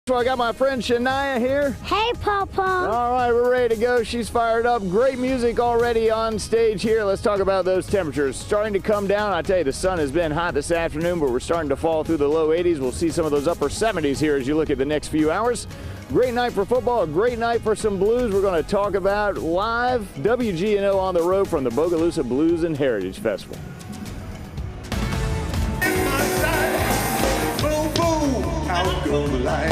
So I got my friend Shania here. Hey, Papa. All right, we're ready to go. She's fired up. Great music already on stage here. Let's talk about those temperatures. Starting to come down. I tell you, the sun has been hot this afternoon, but we're starting to fall through the low 80s. We'll see some of those upper 70s here as you look at the next few hours. Great night for football, a great night for some blues. We're going to talk about live WGNO on the road from the Bogalusa Blues and Heritage Festival. Boom, boom, out go the light.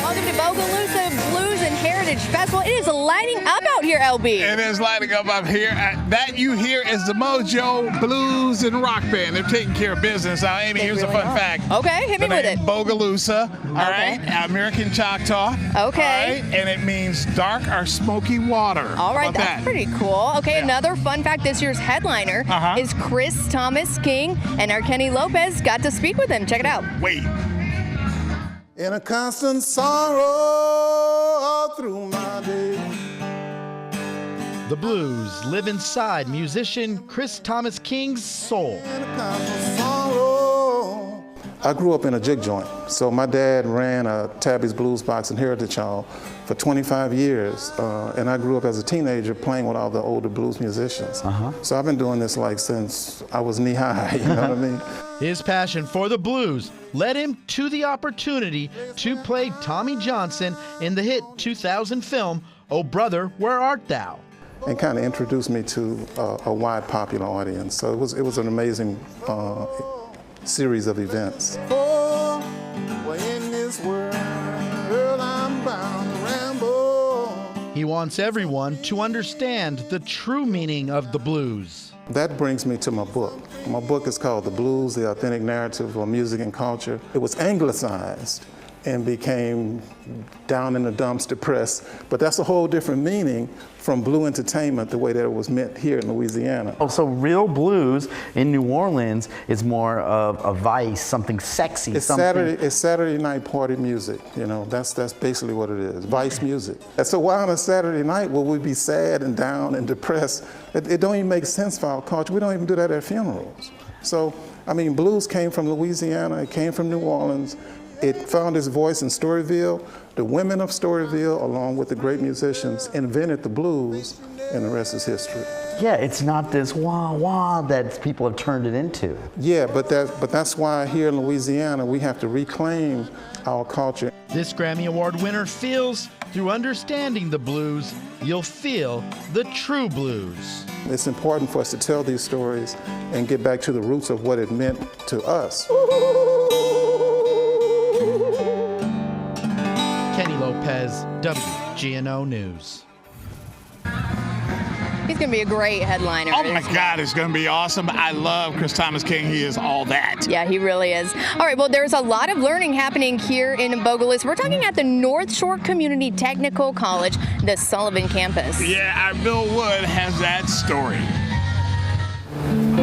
Welcome to Bogalusa Blues and Heritage Festival. It is lighting up out here, LB. It is lighting up here. That you hear is the Mojo Blues and Rock Band. They're taking care of business. Now, Amy, here's a fun fact. Okay, hit me with it. Bogalusa, all right, American Choctaw. Okay. All right, and it means dark or smoky water. All right, that's pretty cool. Okay, another fun fact, this year's headliner is Chris Thomas King, and our Kenny Lopez got to speak with him. Check it out. Wait. In a constant sorrow all through my day. The blues live inside musician Chris Thomas King's soul. In a constant sorrow. I grew up in a jig joint, so my dad ran a Tabby's Blues Box in Heritage Hall for 25 years, and I grew up as a teenager playing with all the older blues musicians. So I've been doing this like since I was knee high, you know what I mean? His passion for the blues led him to the opportunity to play Tommy Johnson in the hit 2000 film, Oh Brother, Where Art Thou? And kind of introduced me to a wide popular audience. So it was an amazing series of events. Oh, well, in this world, I'm bound to ramble. He wants everyone to understand the true meaning of the blues. That brings me to my book. My book is called The Blues, The Authentic Narrative of Music and Culture. It was anglicized and became Down in the Dumps, Depressed, but that's a whole different meaning from blue entertainment, the way that it was meant here in Louisiana. So real blues in New Orleans is more of a vice, something sexy. It's Saturday night party music, you know, that's basically what it is, vice music. And so why on a Saturday night will we be sad and down and depressed? It don't even make sense for our culture. We don't even do that at funerals. So, I mean, blues came from Louisiana, it came from New Orleans. It found its voice in Storyville. The women of Storyville, along with the great musicians, invented the blues, and the rest is history. Yeah, it's not this wah-wah that people have turned it into. Yeah, but that's why here in Louisiana, we have to reclaim our culture. This Grammy Award winner feels through understanding the blues, you'll feel the true blues. It's important for us to tell these stories and get back to the roots of what it meant to us. Kenny Lopez, WGNO News. He's going to be a great headliner. Oh my God, it's going to be awesome. I love Chris Thomas King. He is all that. Yeah, he really is. All right, well, there's a lot of learning happening here in Bogalusa. We're talking at the North Shore Community Technical College, the Sullivan campus. Yeah, our Bill Wood has that story.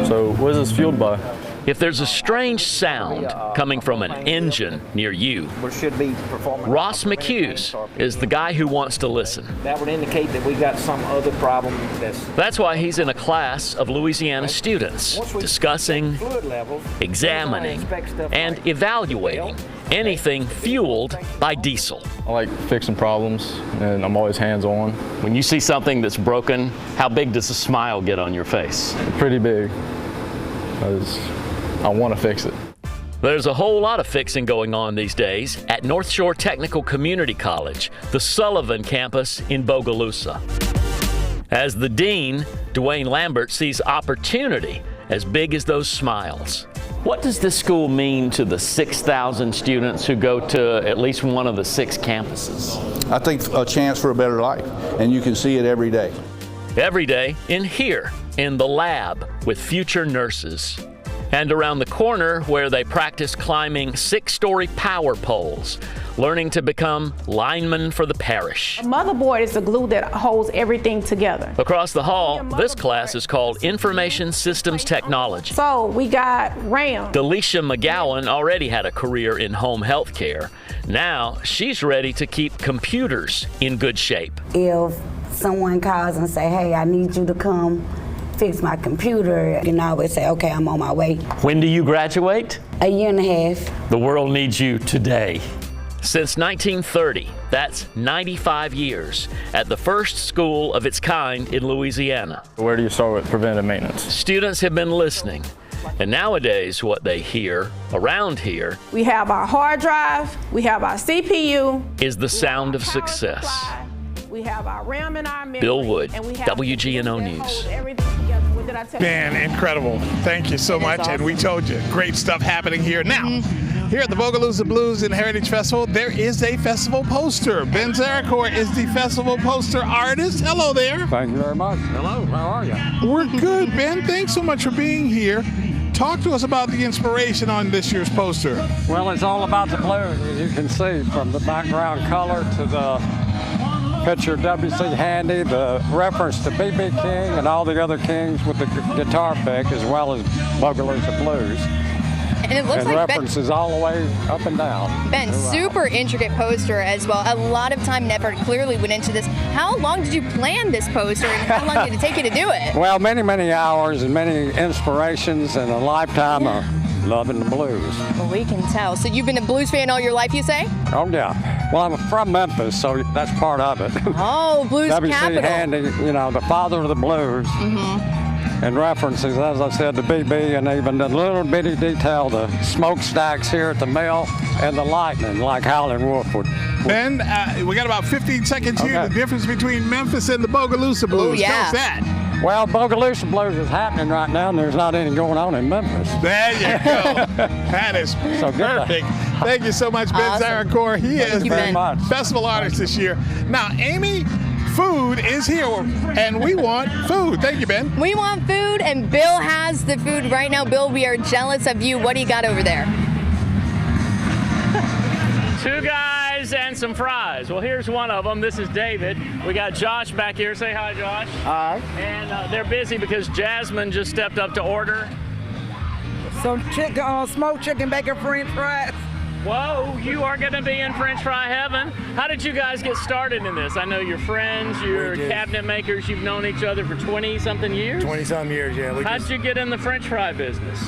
So what is this fueled by? If there's a strange sound coming from an engine near you, Ross McHughes is the guy who wants to listen. That would indicate that we got some other problem. That's why he's in a class of Louisiana students discussing, examining, and evaluating anything fueled by diesel. I like fixing problems, and I'm always hands-on. When you see something that's broken, how big does a smile get on your face? Pretty big. I want to fix it. There's a whole lot of fixing going on these days at North Shore Technical Community College, the Sullivan campus in Bogalusa. As the dean, Dwayne Lambert sees opportunity as big as those smiles. What does this school mean to the 6,000 students who go to at least one of the 6 campuses? I think a chance for a better life, and you can see it every day. Every day in here, in the lab with future nurses. And around the corner where they practice climbing 6-story power poles, learning to become linemen for the parish. A motherboard is the glue that holds everything together. Across the hall, this class is called Information Systems Technology. So we got RAM. Delisha McGowan already had a career in home health care. Now she's ready to keep computers in good shape. If someone calls and say, hey, I need you to come fix my computer, and I always say, okay, I'm on my way. When do you graduate? A year and a half. The world needs you today. Since 1930, that's 95 years, at the first school of its kind in Louisiana. Where do you start with preventive maintenance? Students have been listening, and nowadays what they hear around here We have our hard drive, we have our CPU, is the sound of success. we have our RAM and our memory. Bill Wood, and we have WGNO that News. hold everything together. What did I tell you? Man, incredible. Thank you so much. And we told you, great stuff happening here. Now, here at the Bogalusa Blues and Heritage Festival, there is a festival poster. Ben Zaracore is the festival poster artist. Hello there. Thank you very much. Hello, how are you? We're good, Ben. Thanks so much for being here. Talk to us about the inspiration on this year's poster. Well, it's all about the blues, as you can see, from the background color to the picture of W.C. Handy, the reference to B.B. King and all the other kings with the guitar pick, as well as Bogalusa Blues. And it looks and like references all the way up and down. Ben, super intricate poster as well. A lot of time and effort clearly went into this. How long did you plan this poster, and how long did it take you to do it? Well, many, many hours and many inspirations and a lifetime of loving the blues. Well, we can tell. So you've been a blues fan all your life, you say? Oh, yeah. Well, I'm from Memphis, so that's part of it. Oh, blues W.C. capital. Handy, you know, the father of the blues. And references, as I said, to BB, and even the little bitty detail, the smokestacks here at the mill, and the lightning, like Howlin' Wolf would. Ben, we got about 15 seconds here. Okay. The difference between Memphis and the Bogalusa Blues. Ooh, yeah. Tell us that. Well, Bogalusa Blues is happening right now, and there's not any going on in Memphis. There you go. That is perfect. Thank you so much, Ben Awesome. Zaracore. He is you, Ben. the festival artist this year. Now, Amy, food is here, and we want food. Thank you, Ben. We want food, and Bill has the food right now. Bill, we are jealous of you. What do you got over there? 2 guys and some fries. Well, here's one of them. This is David. We got Josh back here. Say hi, Josh. Hi. And they're busy because Jasmine just stepped up to order. Some chicken, smoked chicken bacon French fries. Whoa, you are going to be in French fry heaven. How did you guys get started in this? I know you're friends, you're cabinet makers, you've known each other for 20-something years? 20-some years, yeah. How did you get in the French fry business?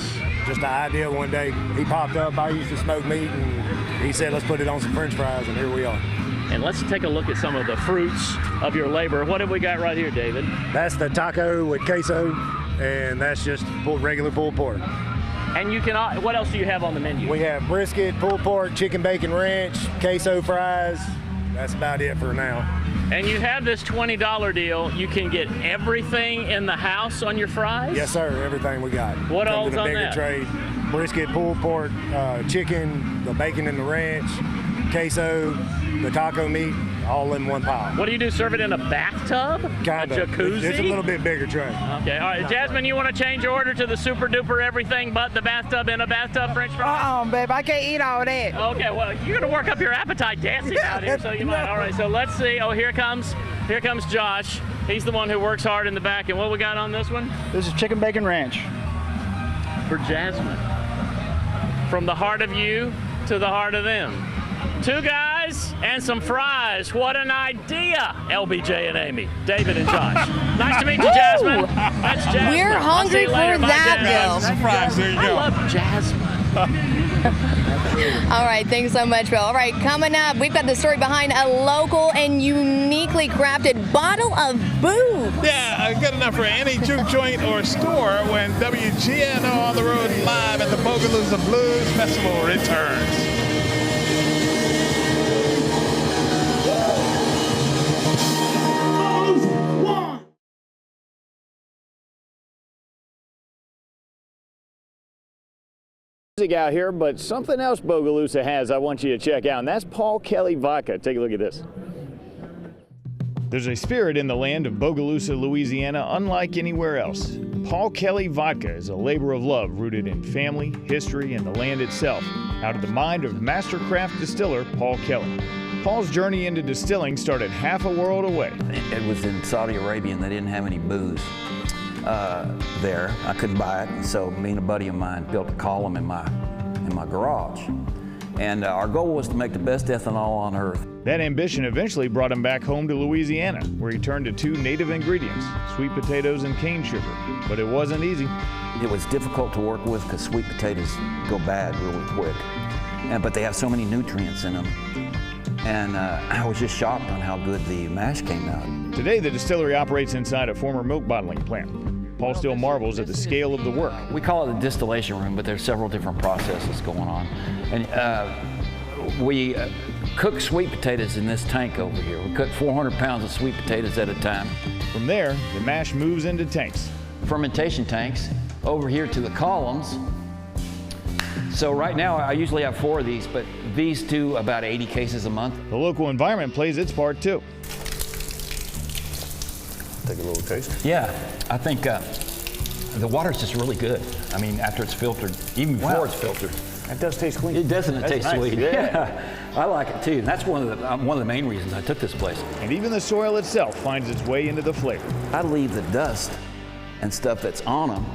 Just an idea one day. He popped up, I used to smoke meat, and he said, let's put it on some French fries, and here we are. And let's take a look at some of the fruits of your labor. What have we got right here, David? That's the taco with queso, and that's just regular pulled pork. And you can, what else do you have on the menu? We have brisket, pulled pork, chicken bacon ranch, queso fries. That's about it for now. And you have this $20 deal. You can get everything in the house on your fries? Yes, sir. Everything we got. What all's in a on bigger that? tray. Brisket, pulled pork, chicken, the bacon and the ranch, queso, the taco meat, all in one pile. What do you do? Serve it in a bathtub? Kind A of. jacuzzi? It's a little bit bigger tray. Okay, all right. Jasmine, you want to change your order to the super duper everything but the bathtub in a bathtub French fry? Babe, I can't eat all that. Okay, well, you're going to work up your appetite dancing out here, so you might. All right, so let's see. Oh, here comes Josh. He's the one who works hard in the back. And what we got on this one? This is chicken bacon ranch. For Jasmine. From the heart of you to the heart of them. 2 guys and some fries. What an idea, LBJ and Amy. David and Josh. Nice to meet you, Jasmine. That's Jasmine. We're hungry for that, Bill. Some fries. There you I go. love Jasmine. All right, thanks so much, Bill. All right, coming up, we've got the story behind a local and uniquely crafted bottle of booze. Yeah, good enough for any juke joint or store when WGNO on the road live at the Bogalusa Blues Festival returns. Music out here, but something else Bogalusa has I want you to check out, and that's Paul Kelly vodka. Take a look at this. There's a spirit in the land of Bogalusa, Louisiana, unlike anywhere else. Paul Kelly vodka is a labor of love rooted in family, history, and the land itself, out of the mind of master craft distiller Paul Kelly. Paul's journey into distilling started half a world away. It was in Saudi Arabia, and they didn't have any booze there. I couldn't buy it, and so me and a buddy of mine built a column in my garage. And our goal was to make the best ethanol on earth. That ambition eventually brought him back home to Louisiana, where he turned to 2 native ingredients, sweet potatoes and cane sugar. But it wasn't easy. It was difficult to work with because sweet potatoes go bad really quick, but they have so many nutrients in them. And I was just shocked on how good the mash came out. Today, the distillery operates inside a former milk bottling plant. Paul still marvels at the scale of the work. We call it the distillation room, but there's several different processes going on. And we cook sweet potatoes in this tank over here. We cook 400 pounds of sweet potatoes at a time. From there, the mash moves into tanks. Fermentation tanks over here to the columns. So right now, I usually have 4 of these, but these do about 80 cases a month. The local environment plays its part too. Take a little taste. Yeah, I think the water's just really good. I mean, after it's filtered, even before it's filtered. That does taste clean. It doesn't taste nice. sweet. Yeah. I like it too. And that's one of the main reasons I took this place. And even the soil itself finds its way into the flavor. I leave the dust and stuff that's on them,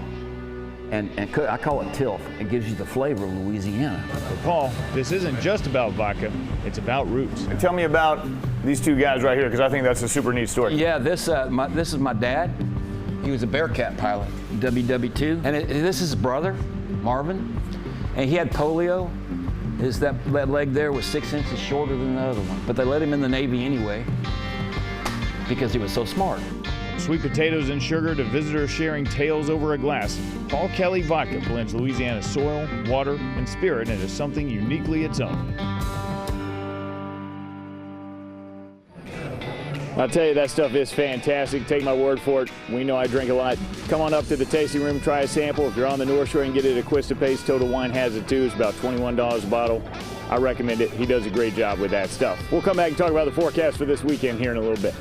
and cook. I call it tilth. It gives you the flavor of Louisiana. But Paul, this isn't just about vodka, it's about roots. And tell me about these two guys right here, because I think that's a super neat story. Yeah, this is my dad. He was a Bearcat pilot, WW2. And this is his brother, Marvin. And he had polio. That leg there was 6 inches shorter than the other one. But they let him in the Navy anyway because he was so smart. Sweet potatoes and sugar to visitors sharing tales over a glass. Paul Kelly Vodka blends Louisiana's soil, water, and spirit into something uniquely its own. I'll tell you, that stuff is fantastic. Take my word for it. We know I drink a lot. Come on up to the tasting room, try a sample. If you're on the North Shore, you can get it at Quista Pace. Total Wine has it too. It's about $21 a bottle. I recommend it. He does a great job with that stuff. We'll come back and talk about the forecast for this weekend here in a little bit.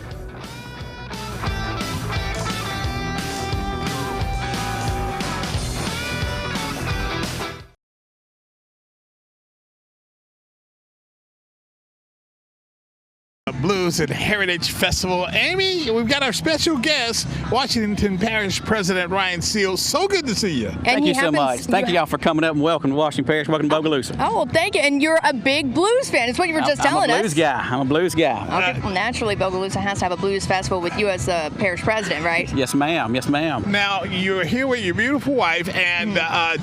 Blues and Heritage Festival. Amy, we've got our special guest, Washington Parish President Ryan Seals. So good to see you. And thank you so much. Thank you all for coming up, and welcome to Washington Parish. Welcome to Bogalusa. Oh, well, thank you. And you're a big blues fan. It's what you were just telling us. I'm a blues guy. I'm a blues guy. Okay. Well, naturally, Bogalusa has to have a blues festival with you as the parish president, right? Yes, ma'am. Yes, ma'am. Now, you're here with your beautiful wife and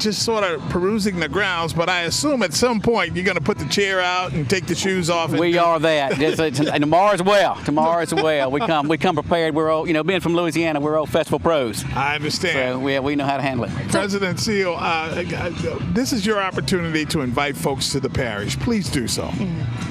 just sort of perusing the grounds, but I assume at some point you're going to put the chair out and take the shoes off. We are that. And tomorrow as well. Tomorrow as well. We come prepared. We're all, being from Louisiana, we're all festival pros. I understand. So we know how to handle it. President Seal, this is your opportunity to invite folks to the parish. Please do so.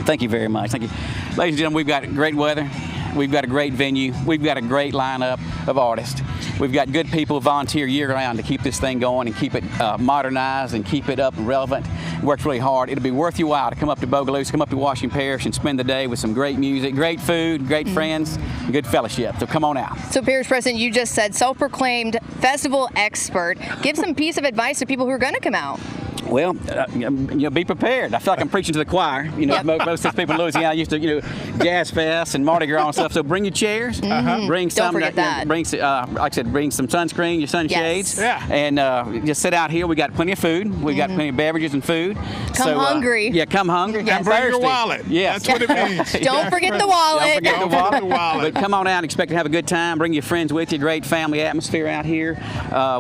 Thank you very much. Thank you. Ladies and gentlemen, we've got great weather. We've got a great venue. We've got a great lineup of artists. We've got good people who volunteer year-round to keep this thing going and keep it modernized and keep it up and relevant. Worked really hard. It'll be worth your while to come up to Bogalusa, come up to Washington Parish and spend the day with some great music, great food, great friends, and good fellowship. So come on out. So Parish President, you just said self-proclaimed festival expert. Give some piece of advice to people who are going to come out. Well, be prepared. I feel like I'm preaching to the choir. Most of those people in Louisiana used to, Jazz Fest and Mardi Gras and stuff. So bring your chairs. Bring some. Don't forget that. Like I said, bring some sunscreen, your sunshades. Yes. Yeah. And just sit out here. We got plenty of food. We got plenty of beverages and food. Come hungry. Yeah, come hungry. And bring your wallet. Yes. That's what it means. Don't forget the wallet. Don't forget the wallet. But come on out. Expect to have a good time. Bring your friends with you. Great family atmosphere out here.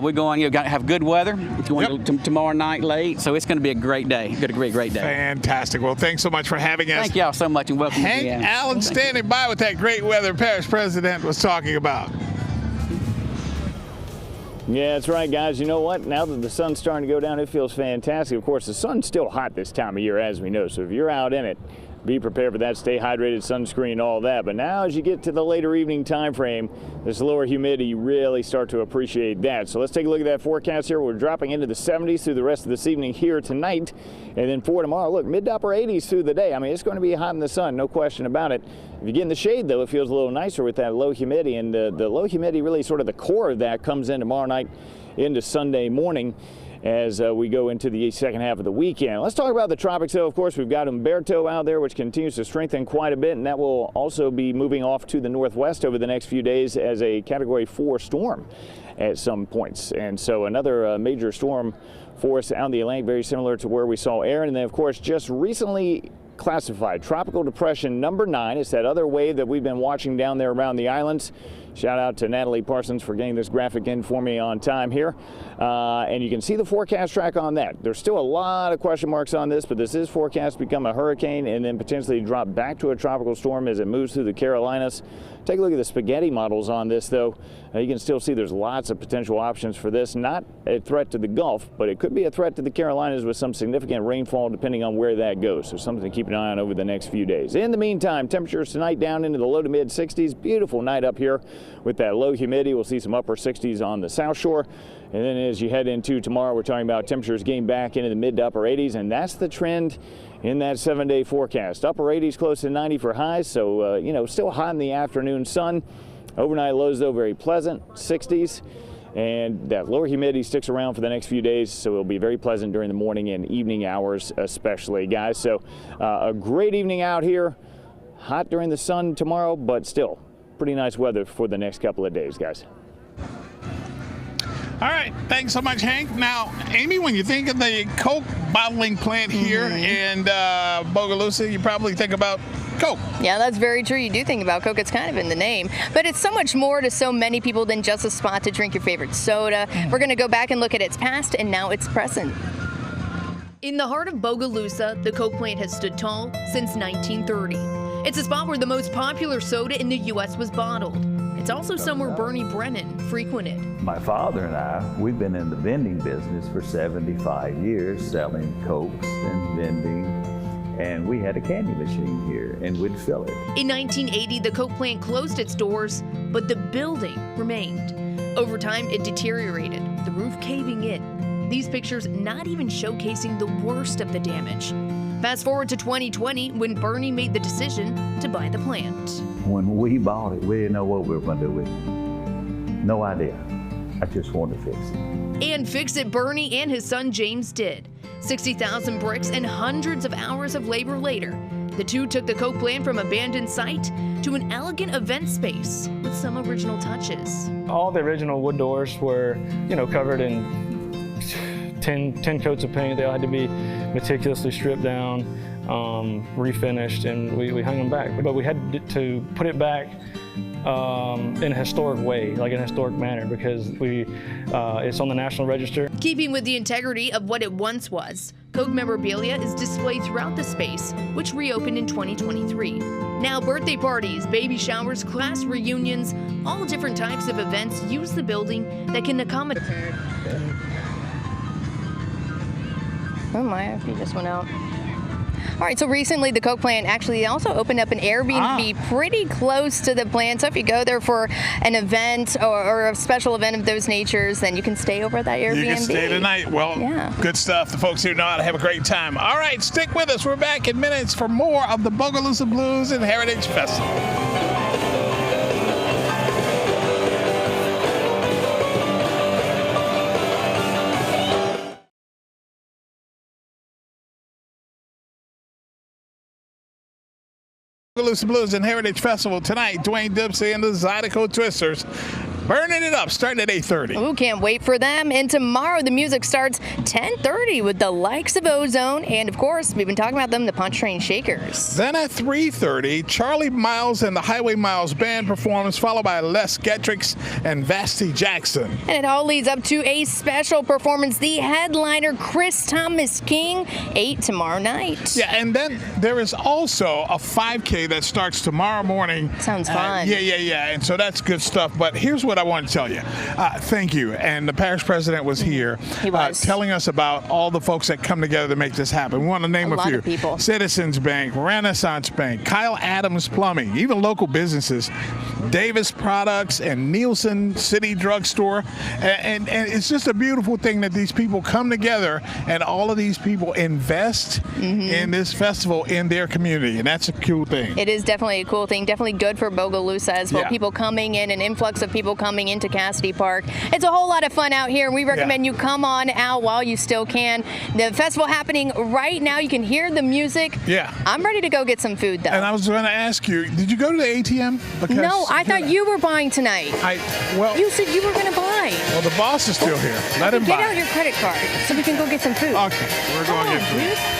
We're going. Got to have good weather. It's going tomorrow night late. So it's going to be a great day. Got a great day. Fantastic. Well, thanks so much for having us. Thank y'all so much and welcome. Hank Allen standing by with that great weather Parish President was talking about. Yeah, that's right, guys. You know what? Now that the sun's starting to go down, it feels fantastic. Of course, the sun's still hot this time of year, as we know. So if you're out in it, be prepared for that. Stay hydrated, sunscreen, all that. But now as you get to the later evening time frame, this lower humidity, you really start to appreciate that. So let's take a look at that forecast here. We're dropping into the 70s through the rest of this evening here tonight. And then for tomorrow, look, mid to upper 80s through the day. I mean, it's going to be hot in the sun, no question about it. If you get in the shade, though, it feels a little nicer with that low humidity. And the low humidity, really sort of the core of that, comes in tomorrow night into Sunday morning as we go into the second half of the weekend. Let's talk about the tropics, though. Of course, we've got Humberto out there, which continues to strengthen quite a bit, and that will also be moving off to the northwest over the next few days as a Category 4 storm at some points. And so another major storm for us out in the Atlantic, very similar to where we saw Aaron. And then, of course, just recently classified tropical depression number 9. It's that other wave that we've been watching down there around the islands. Shout out to Natalie Parsons for getting this graphic in for me on time here. And you can see the forecast track on that. There's still a lot of question marks on this, but this is forecast to become a hurricane and then potentially drop back to a tropical storm as it moves through the Carolinas. Take a look at the spaghetti models on this, though. You can still see there's lots of potential options for this. Not a threat to the Gulf, but it could be a threat to the Carolinas with some significant rainfall depending on where that goes. So something to keep an eye on over the next few days. In the meantime, temperatures tonight down into the low to mid 60s. Beautiful night up here with that low humidity. We'll see some upper 60s on the South Shore. And then as you head into tomorrow, we're talking about temperatures getting back into the mid to upper 80s, and that's the trend in that 7-day forecast. Upper 80s, close to 90 for highs, so, you know, still hot in the afternoon sun. Overnight lows, though, very pleasant, 60s. And that lower humidity sticks around for the next few days, so it'll be very pleasant during the morning and evening hours especially, guys. So a great evening out here. Hot during the sun tomorrow, but still pretty nice weather for the next couple of days, guys. All right, thanks so much, Hank. Now, Amy, when you think of the Coke bottling plant here in Bogalusa, you probably think about Coke. Yeah, that's very true. You do think about Coke. It's kind of in the name. But it's so much more to so many people than just a spot to drink your favorite soda. We're going to go back and look at its past and now its present. In the heart of Bogalusa, the Coke plant has stood tall since 1930. It's a spot where the most popular soda in the U.S. was bottled. It's also somewhere Bernie Brennan frequented. My father and I, we've been in the vending business for 75 years, selling Cokes and vending, and we had a candy machine here, and we'd fill it. In 1980, the Coke plant closed its doors, but the building remained. Over time, it deteriorated, the roof caving in. These pictures not even showcasing the worst of the damage. Fast forward to 2020, when Bernie made the decision to buy the plant. When we bought it, we didn't know what we were going to do with it. No idea. I just wanted to fix it. And fix it Bernie and his son James did. 60,000 bricks and hundreds of hours of labor later, the two took the Coke plant from abandoned site to an elegant event space with some original touches. All the original wood doors were, covered in 10 coats of paint. They all had to be meticulously stripped down, refinished, and we hung them back. But we had to put it back in a historic way, like in a historic manner, because it's on the National Register. Keeping with the integrity of what it once was, Coke memorabilia is displayed throughout the space, which reopened in 2023. Now birthday parties, baby showers, class reunions, all different types of events use the building that can accommodate. Oh my, he just went out. All right, so recently the Coke plant actually also opened up an Airbnb pretty close to the plant. So if you go there for an event or a special event of those natures, then you can stay over at that Airbnb. You can stay tonight. Well, good stuff. The folks here know how to have a great time. All right, stick with us. We're back in minutes for more of the Bogalusa Blues and Heritage Festival. Bogalusa Blues and Heritage Festival tonight. Dwayne Dempsey and the Zydeco Twisters burning it up, starting at 8:30. Ooh, can't wait for them. And tomorrow the music starts 10:30 with the likes of Ozone, and of course we've been talking about them, the Punch Train Shakers. Then at 3:30, Charlie Miles and the Highway Miles Band performs, followed by Les Getrix and Vasti Jackson. And it all leads up to a special performance, the headliner Chris Thomas King, 8 tomorrow night. Yeah, and then there is also a 5K that starts tomorrow morning. Sounds fun. Yeah, and so that's good stuff. But here's what I want to tell you. Thank you. And the parish president was here. He was. Telling us about all the folks that come together to make this happen. We want to name a few. Lot of people. Citizens Bank, Renaissance Bank, Kyle Adams Plumbing, even local businesses, Davis Products and Nielsen City Drugstore. And it's just a beautiful thing that these people come together and all of these people invest in this festival in their community. And that's a cool thing. It is definitely a cool thing. Definitely good for Bogalusa as well. Yeah. People coming in, an influx of people coming into Cassidy Park. It's a whole lot of fun out here, and we recommend you come on out while you still can. The festival happening right now. You can hear the music. Yeah. I'm ready to go get some food, though. And I was going to ask you, did you go to the ATM? Because no, I thought you were buying tonight. You said you were going to buy. Well, the boss is still here. Let him buy. Get out your credit card so we can go get some food. Okay, we're going to get food.